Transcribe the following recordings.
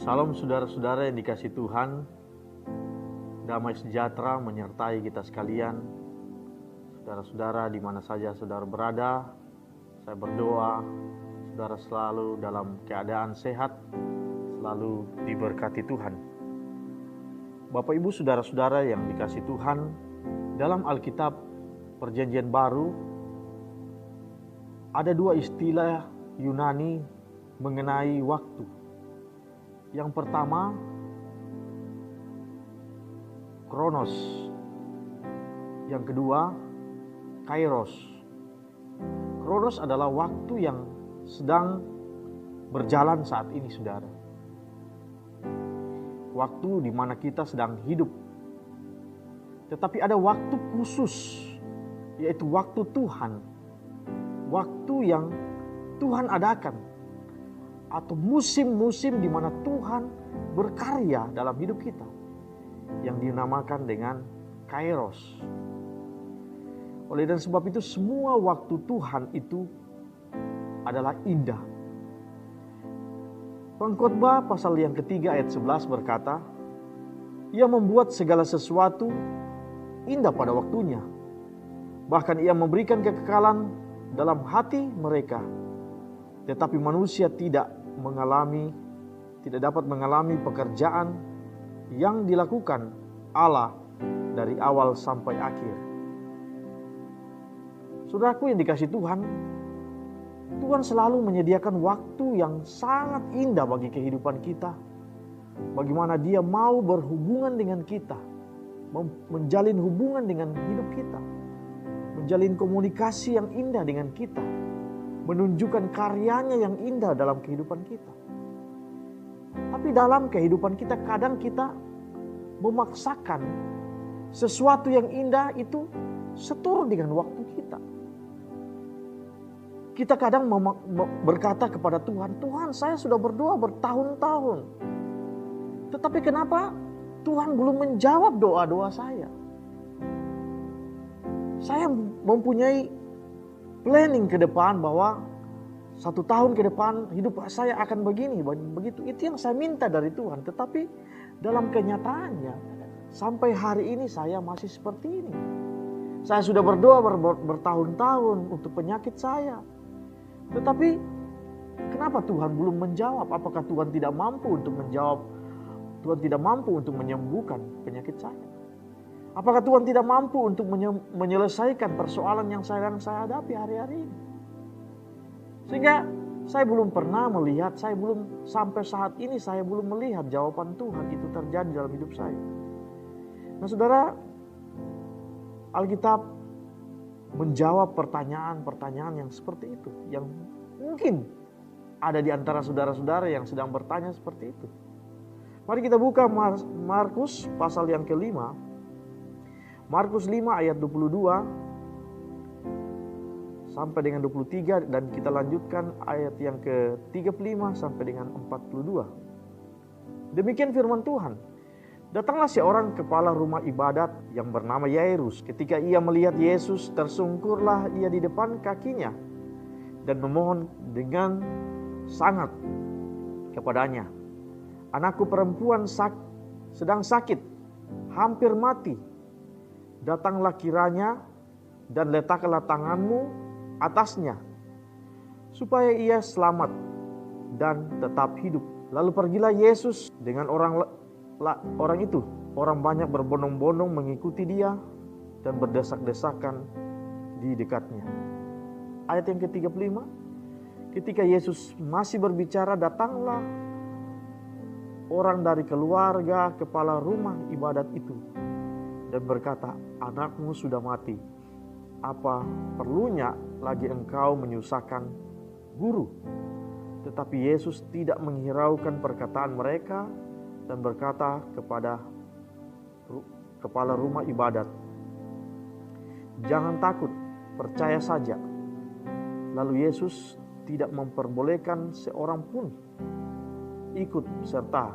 Salam saudara-saudara yang dikasihi Tuhan, damai sejahtera menyertai kita sekalian. Saudara-saudara di mana saja saudara berada, saya berdoa saudara selalu dalam keadaan sehat, selalu diberkati Tuhan. Bapak Ibu saudara-saudara yang dikasihi Tuhan, dalam Alkitab Perjanjian Baru ada dua istilah Yunani mengenai waktu. Yang pertama, Kronos. Yang kedua, Kairos. Kronos adalah waktu yang sedang berjalan saat ini, saudara. Waktu di mana kita sedang hidup. Tetapi ada waktu khusus, yaitu waktu Tuhan. Waktu yang Tuhan adakan. Atau musim-musim di mana Tuhan berkarya dalam hidup kita. Yang dinamakan dengan Kairos. Oleh dan sebab itu semua waktu Tuhan itu adalah indah. Pengkhotbah pasal yang ketiga ayat 11 berkata, Ia membuat segala sesuatu indah pada waktunya. Bahkan Ia memberikan kekekalan dalam hati mereka. Tetapi manusia tidak dapat mengalami pekerjaan yang dilakukan Allah dari awal sampai akhir. Saudaraku yang dikasihi Tuhan, Tuhan selalu menyediakan waktu yang sangat indah bagi kehidupan kita. Bagaimana Dia mau berhubungan dengan kita, menjalin hubungan dengan hidup kita, menjalin komunikasi yang indah dengan kita, menunjukkan karyanya yang indah dalam kehidupan kita. Tapi dalam kehidupan kita kadang kita memaksakan sesuatu yang indah itu seturun dengan waktu kita. Kita kadang berkata kepada Tuhan, Tuhan saya sudah berdoa bertahun-tahun. Tetapi kenapa Tuhan belum menjawab doa-doa saya? Saya mempunyai planning ke depan bahwa 1 tahun ke depan hidup saya akan begini, begitu. Itu yang saya minta dari Tuhan. Tetapi dalam kenyataannya sampai hari ini saya masih seperti ini. Saya sudah berdoa bertahun-tahun untuk penyakit saya. Tetapi kenapa Tuhan belum menjawab? Apakah Tuhan tidak mampu untuk menjawab? Tuhan tidak mampu untuk menyembuhkan penyakit saya? Apakah Tuhan tidak mampu untuk menyelesaikan persoalan yang sedang saya hadapi hari-hari ini? Sehingga saya belum pernah melihat, sampai saat ini saya belum melihat jawaban Tuhan itu terjadi dalam hidup saya. Nah saudara, Alkitab menjawab pertanyaan-pertanyaan yang seperti itu. Yang mungkin ada di antara saudara-saudara yang sedang bertanya seperti itu. Mari kita buka Markus pasal yang kelima. Markus 5 ayat 22 sampai dengan 23 dan kita lanjutkan ayat yang ke-35 sampai dengan 42. Demikian firman Tuhan. Datanglah seorang kepala rumah ibadat yang bernama Yairus. Ketika ia melihat Yesus, tersungkurlah ia di depan kakinya dan memohon dengan sangat kepadanya. Anakku perempuan sedang sakit, hampir mati. Datanglah kiranya dan letakkanlah tanganmu atasnya, supaya ia selamat dan tetap hidup. Lalu pergilah Yesus dengan orang itu. Orang banyak berbondong-bondong mengikuti dia dan berdesak-desakan di dekatnya. Ayat yang ke-35, ketika Yesus masih berbicara, datanglah orang dari keluarga kepala rumah ibadat itu dan berkata, anakmu sudah mati. Apa perlunya lagi engkau menyusahkan guru? Tetapi Yesus tidak menghiraukan perkataan mereka dan berkata kepada kepala rumah ibadat, jangan takut, percaya saja. Lalu Yesus tidak memperbolehkan seorang pun ikut serta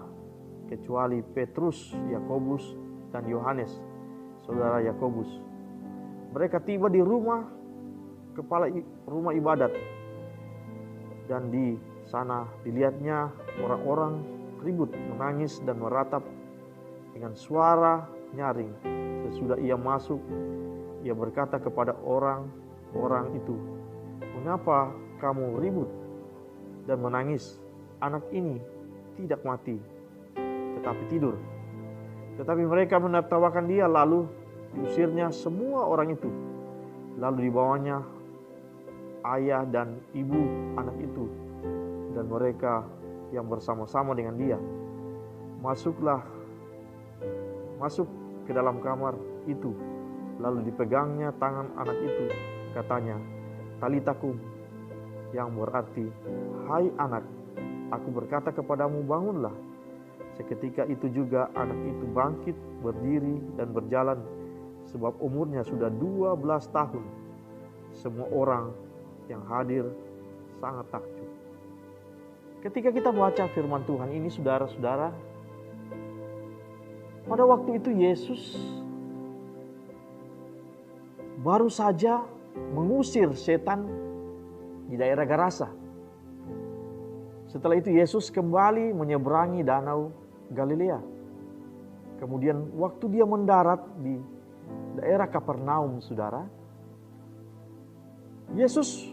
kecuali Petrus, Yakobus, dan Yohanes, saudara Yakobus. Mereka tiba di rumah kepala rumah ibadat dan di sana dilihatnya orang-orang ribut, menangis dan meratap dengan suara nyaring. Sesudah ia masuk, ia berkata kepada orang-orang itu, "Mengapa kamu ribut dan menangis? Anak ini tidak mati, tetapi tidur." Tetapi mereka menertawakan dia, lalu diusirnya semua orang itu. Lalu dibawanya ayah dan ibu anak itu dan mereka yang bersama-sama dengan dia. Masuk ke dalam kamar itu. Lalu dipegangnya tangan anak itu. Katanya, "Talita kum," yang berarti, "Hai anak, aku berkata kepadamu, bangunlah." Seketika itu juga anak itu bangkit, berdiri dan berjalan, sebab umurnya sudah 12 tahun. Semua orang yang hadir sangat takjub. Ketika kita baca firman Tuhan ini, saudara-saudara, pada waktu itu Yesus baru saja mengusir setan di daerah Gerasa. Setelah itu Yesus kembali menyeberangi danau Galilea. Kemudian waktu dia mendarat di daerah Kapernaum, saudara, Yesus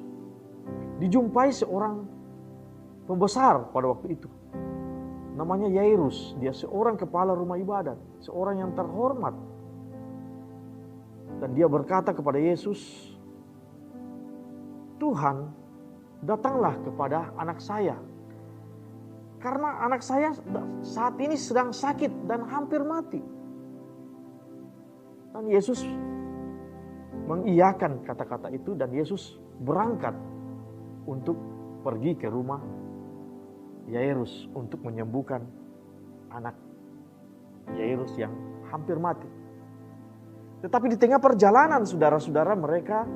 dijumpai seorang pembesar pada waktu itu. Namanya Yairus. Dia seorang kepala rumah ibadat, seorang yang terhormat. Dan dia berkata kepada Yesus, "Tuhan, datanglah kepada anak saya. Karena anak saya saat ini sedang sakit dan hampir mati." Dan Yesus mengiyakan kata-kata itu dan Yesus berangkat untuk pergi ke rumah Yairus untuk menyembuhkan anak Yairus yang hampir mati. Tetapi di tengah perjalanan, saudara-saudara, mereka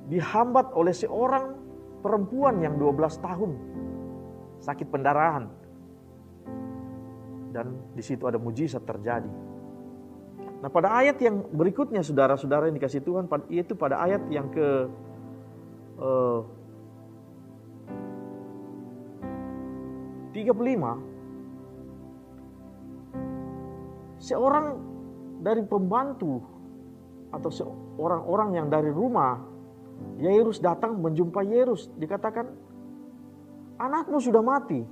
dihambat oleh seorang perempuan yang 12 tahun sakit pendarahan. Dan di situ ada mujizat terjadi. Nah, pada ayat yang berikutnya, saudara-saudara yang dikasih Tuhan, yaitu pada ayat yang ke 35, seorang dari pembantu atau orang-orang yang dari rumah Yairus datang menjumpai Yairus. Dikatakan, "Anakmu sudah mati.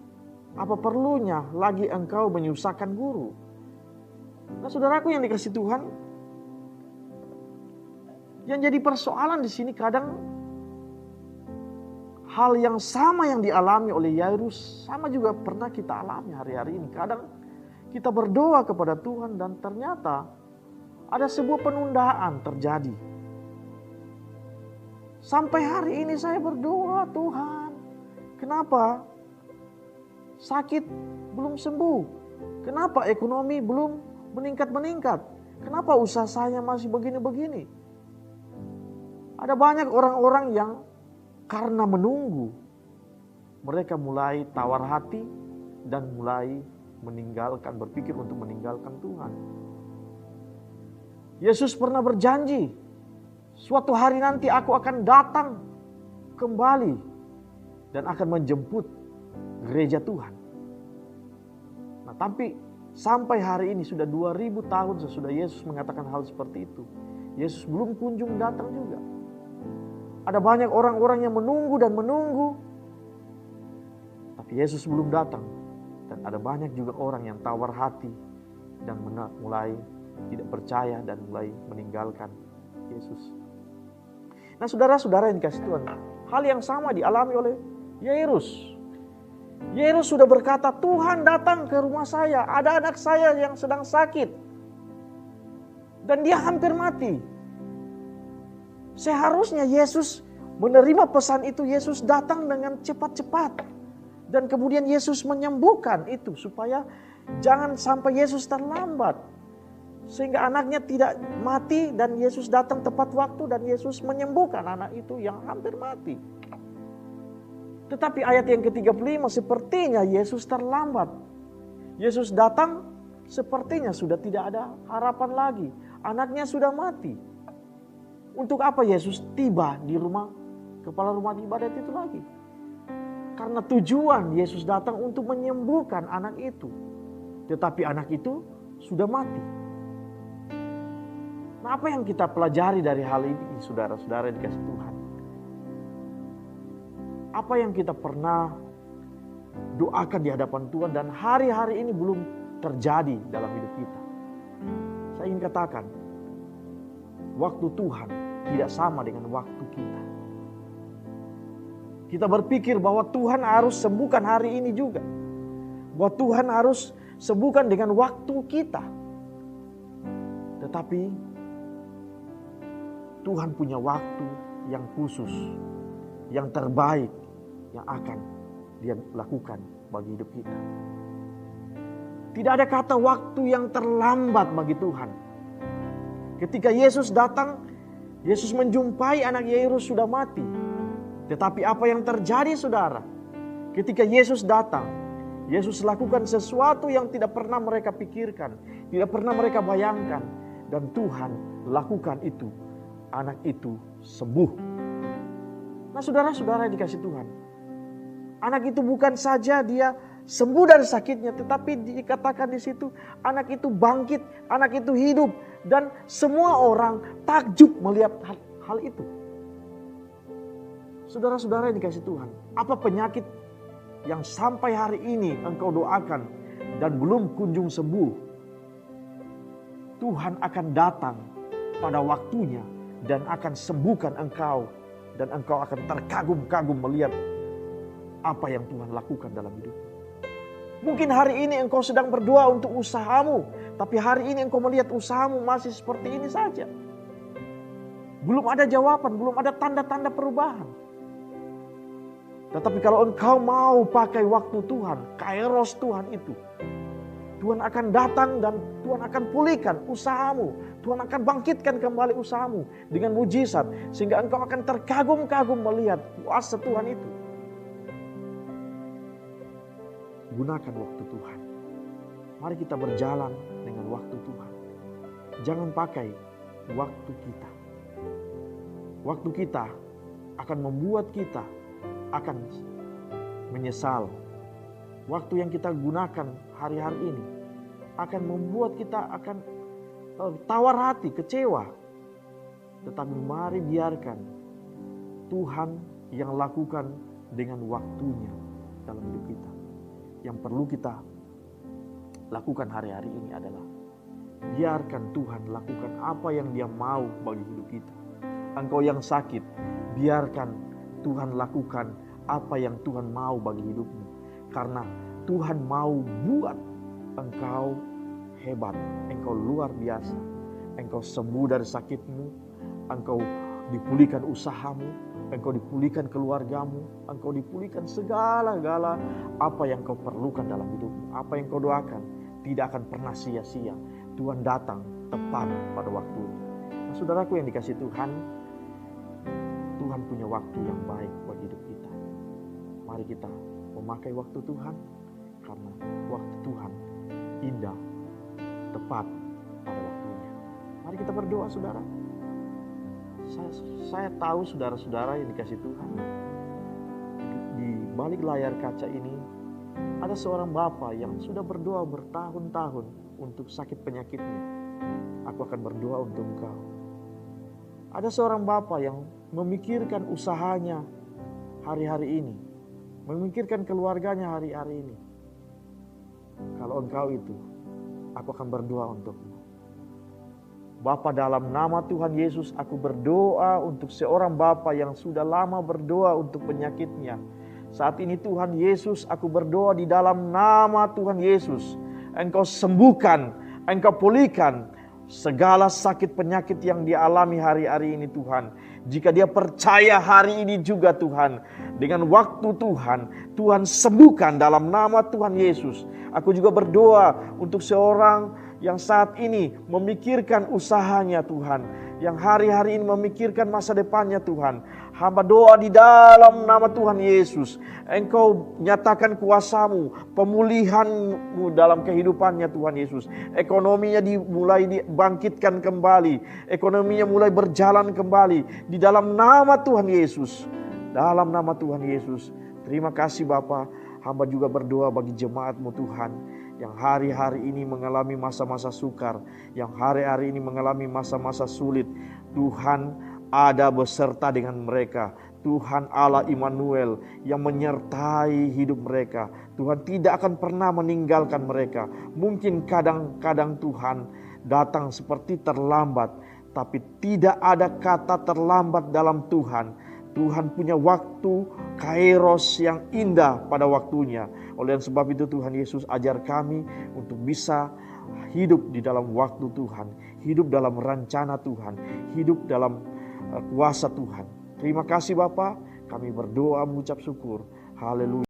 Apa perlunya lagi engkau menyusahkan guru?" Nah, saudaraku yang dikasih Tuhan, yang jadi persoalan di sini kadang hal yang sama yang dialami oleh Yairus sama juga pernah kita alami hari-hari ini. Kadang kita berdoa kepada Tuhan dan ternyata ada sebuah penundaan terjadi. Sampai hari ini saya berdoa, "Tuhan, kenapa sakit belum sembuh? Kenapa ekonomi belum meningkat-meningkat? Kenapa usaha saya masih begini-begini?" Ada banyak orang-orang yang karena menunggu, mereka mulai tawar hati dan mulai berpikir untuk meninggalkan Tuhan. Yesus pernah berjanji, "Suatu hari nanti aku akan datang kembali dan akan menjemput gereja Tuhan." Nah, tapi sampai hari ini sudah 2000 tahun sesudah Yesus mengatakan hal seperti itu, Yesus belum kunjung datang juga. Ada banyak orang-orang yang menunggu dan menunggu, tapi Yesus belum datang. Dan ada banyak juga orang yang tawar hati dan mulai tidak percaya dan mulai meninggalkan Yesus. Nah, saudara-saudara yang dikasih Tuhan, hal yang sama dialami oleh Yairus. Yairus sudah berkata, "Tuhan datang ke rumah saya, ada anak saya yang sedang sakit. Dan dia hampir mati." Seharusnya Yesus menerima pesan itu, Yesus datang dengan cepat-cepat. Dan kemudian Yesus menyembuhkan itu supaya jangan sampai Yesus terlambat. Sehingga anaknya tidak mati dan Yesus datang tepat waktu dan Yesus menyembuhkan anak itu yang hampir mati. Tetapi ayat yang ke-35, sepertinya Yesus terlambat. Yesus datang sepertinya sudah tidak ada harapan lagi. Anaknya sudah mati. Untuk apa Yesus tiba di rumah kepala rumah ibadat itu lagi? Karena tujuan Yesus datang untuk menyembuhkan anak itu. Tetapi anak itu sudah mati. Nah, apa yang kita pelajari dari hal ini, saudara-saudara dikasih Tuhan? Apa yang kita pernah doakan di hadapan Tuhan dan hari-hari ini belum terjadi dalam hidup kita? Saya ingin katakan, waktu Tuhan tidak sama dengan waktu kita. Kita berpikir bahwa Tuhan harus sembuhkan hari ini juga. Bahwa Tuhan harus sembuhkan dengan waktu kita. Tetapi Tuhan punya waktu yang khusus, yang terbaik, yang akan Dia lakukan bagi hidup kita. Tidak ada kata waktu yang terlambat bagi Tuhan. Ketika Yesus datang, Yesus menjumpai anak Yairus sudah mati. Tetapi apa yang terjadi, saudara? Ketika Yesus datang, Yesus lakukan sesuatu yang tidak pernah mereka pikirkan, tidak pernah mereka bayangkan. Dan Tuhan lakukan itu. Anak itu sembuh. Nah, saudara-saudara yang dikasih Tuhan, anak itu bukan saja dia sembuh dari sakitnya, tetapi dikatakan di situ anak itu bangkit, anak itu hidup, dan semua orang takjub melihat hal itu. Saudara-saudara yang dikasih Tuhan, apa penyakit yang sampai hari ini engkau doakan dan belum kunjung sembuh? Tuhan akan datang pada waktunya dan akan sembuhkan engkau, dan engkau akan terkagum-kagum melihat apa yang Tuhan lakukan dalam hidupmu. Mungkin hari ini engkau sedang berdoa untuk usahamu, tapi hari ini engkau melihat usahamu masih seperti ini saja. Belum ada jawaban, belum ada tanda-tanda perubahan. Tetapi kalau engkau mau pakai waktu Tuhan, kairos Tuhan itu, Tuhan akan datang dan Tuhan akan pulihkan usahamu. Tuhan akan bangkitkan kembali usahamu dengan mujizat, sehingga engkau akan terkagum-kagum melihat kuasa Tuhan itu. Gunakan waktu Tuhan. Mari kita berjalan dengan waktu Tuhan. Jangan pakai waktu kita. Waktu kita akan membuat kita akan menyesal. Waktu yang kita gunakan hari-hari ini akan membuat kita akan tawar hati, kecewa. Tetapi mari biarkan Tuhan yang lakukan dengan waktunya dalam hidup kita. Yang perlu kita lakukan hari-hari ini adalah biarkan Tuhan lakukan apa yang Dia mau bagi hidup kita. Engkau yang sakit, biarkan Tuhan lakukan apa yang Tuhan mau bagi hidupmu. Karena Tuhan mau buat engkau hebat, engkau luar biasa. Engkau sembuh dari sakitmu, engkau dipulihkan usahamu, engkau dipulihkan keluargamu, engkau dipulihkan segala-gala apa yang kau perlukan dalam hidupmu. Apa yang kau doakan tidak akan pernah sia-sia. Tuhan datang tepat pada waktunya. Nah, saudaraku yang dikasih Tuhan, Tuhan punya waktu yang baik bagi hidup kita. Mari kita memakai waktu Tuhan, karena waktu Tuhan indah, tepat pada waktunya. Mari kita berdoa, saudara. Saya tahu saudara-saudara yang dikasih Tuhan, di balik layar kaca ini ada seorang bapa yang sudah berdoa bertahun-tahun untuk sakit penyakitnya. Aku akan berdoa untuk engkau. Ada seorang bapa yang memikirkan usahanya hari-hari ini, memikirkan keluarganya hari-hari ini. Kalau engkau itu, aku akan berdoa untukmu. Bapa, dalam nama Tuhan Yesus, aku berdoa untuk seorang bapa yang sudah lama berdoa untuk penyakitnya. Saat ini Tuhan Yesus, aku berdoa di dalam nama Tuhan Yesus. Engkau sembuhkan, engkau pulihkan segala sakit penyakit yang dialami hari-hari ini Tuhan. Jika dia percaya hari ini juga Tuhan, dengan waktu Tuhan, Tuhan sembuhkan dalam nama Tuhan Yesus. Aku juga berdoa untuk seorang yang saat ini memikirkan usahanya Tuhan, yang hari-hari ini memikirkan masa depannya Tuhan. Hamba doa di dalam nama Tuhan Yesus, Engkau nyatakan kuasa-Mu, pemulihan-Mu dalam kehidupannya Tuhan Yesus. Ekonominya mulai dibangkitkan kembali, ekonominya mulai berjalan kembali di dalam nama Tuhan Yesus. Dalam nama Tuhan Yesus, Terima kasih Bapa. Hamba juga berdoa bagi jemaat-Mu Tuhan, yang hari-hari ini mengalami masa-masa sukar, yang hari-hari ini mengalami masa-masa sulit. Tuhan ada beserta dengan mereka. Tuhan Allah Immanuel yang menyertai hidup mereka. Tuhan tidak akan pernah meninggalkan mereka. Mungkin kadang-kadang Tuhan datang seperti terlambat, tapi tidak ada kata terlambat dalam Tuhan. Tuhan punya waktu kairos yang indah pada waktunya. Oleh sebab itu Tuhan Yesus ajar kami untuk bisa hidup di dalam waktu Tuhan, hidup dalam rencana Tuhan, hidup dalam kuasa Tuhan. Terima kasih Bapa, kami berdoa mengucap syukur. Haleluya.